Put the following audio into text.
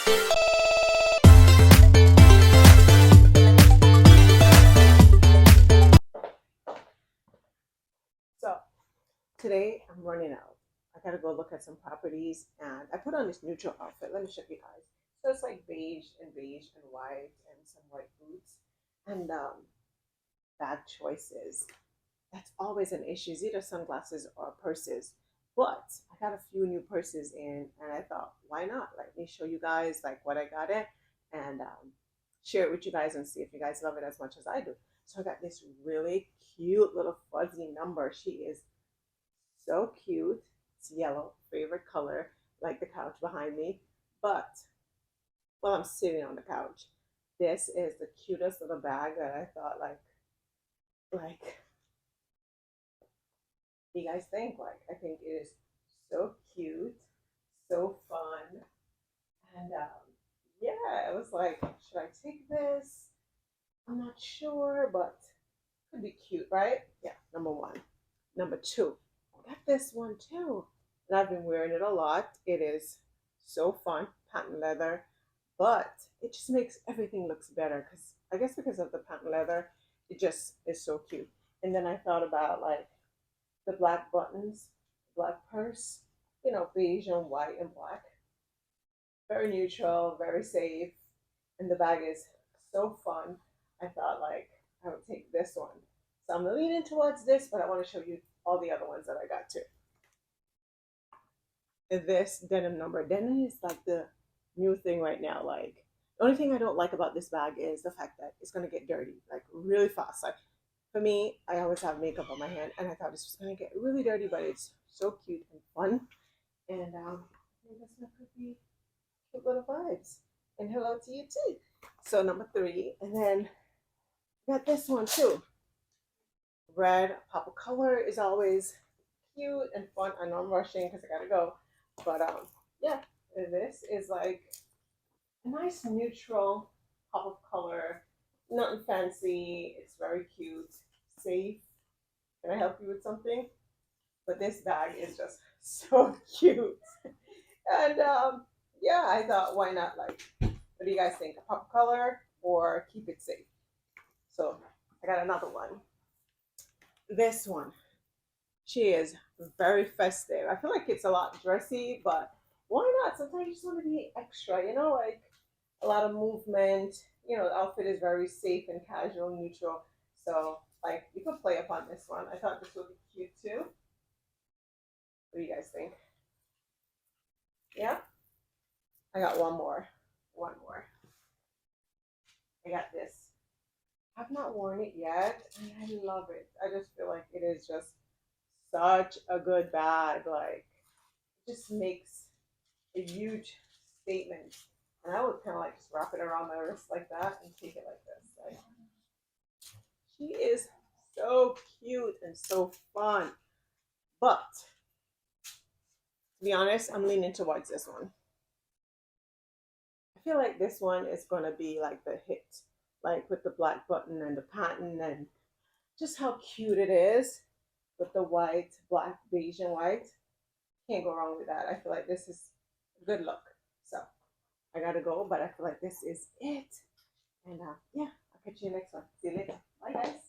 So today I'm running out. I gotta go look at some properties, and I put on this neutral outfit. Let me show you guys. So it's like beige and white and some white boots and bag choices. That's always an issue. It's either sunglasses or purses. But I got a few new purses in, and I thought, why not? Let me show you guys like what I got in, and share it with you guys and see if you guys love it as much as I do. So I got this really cute little fuzzy number. She is so cute. It's yellow, favorite color, like the couch behind me. But while I'm sitting on the couch, this is the cutest little bag that I thought like what do you guys think? Like, I think it is so cute, so fun, and yeah, I was like, should I take this? I'm not sure, but could be cute, right? Yeah, number one. Number two, I got this one too, and I've been wearing it a lot. It is so fun, patent leather, but it just makes everything looks better because I guess because of the patent leather, it just is so cute. And then I thought about like the black buttons, black purse, beige and white and black. Very neutral, very safe, and the bag is so fun. I thought like I would take this one. So I'm leaning towards this, but I want to show you all the other ones that I got too. This denim number. Denim is like the new thing right now. Like the only thing I don't like about this bag is the fact that it's gonna get dirty like really fast. Like for me, I always have makeup on my hand, and I thought this was gonna get really dirty, but it's so cute and fun. And I think that's my pretty cute little vibes. And hello to you too. So number three, and then got this one too. Red pop of color is always cute and fun. I know I'm rushing because I gotta go, but yeah, this is like a nice neutral pop of color. Nothing fancy. It's very cute, safe. Can I help you with something? But this bag is just so cute. And yeah, I thought, why not? Like, what do you guys think? A pop color or keep it safe? So I got another one. This one, she is very festive. I feel like it's a lot dressy, but why not? Sometimes you just want to be extra, like a lot of movement. The outfit is very safe and casual, neutral. So like you could play upon this one. I thought this would be cute too. What do you guys think? Yeah? I got one more. One more. I got this. I've not worn it yet, and I love it. I just feel like it is just such a good bag. Like, it just makes a huge statement. And I would kind of like just wrap it around my wrist like that and take it like this. Like, she is so cute and so fun. But to be honest, I'm leaning towards this one. I feel like this one is gonna be like the hit, like with the black button and the pattern and just how cute it is with the white, black, beige, and white. Can't go wrong with that. I feel like this is a good look. So I gotta go, but I feel like this is it. And yeah, I'll catch you next one. See you later. Bye, guys.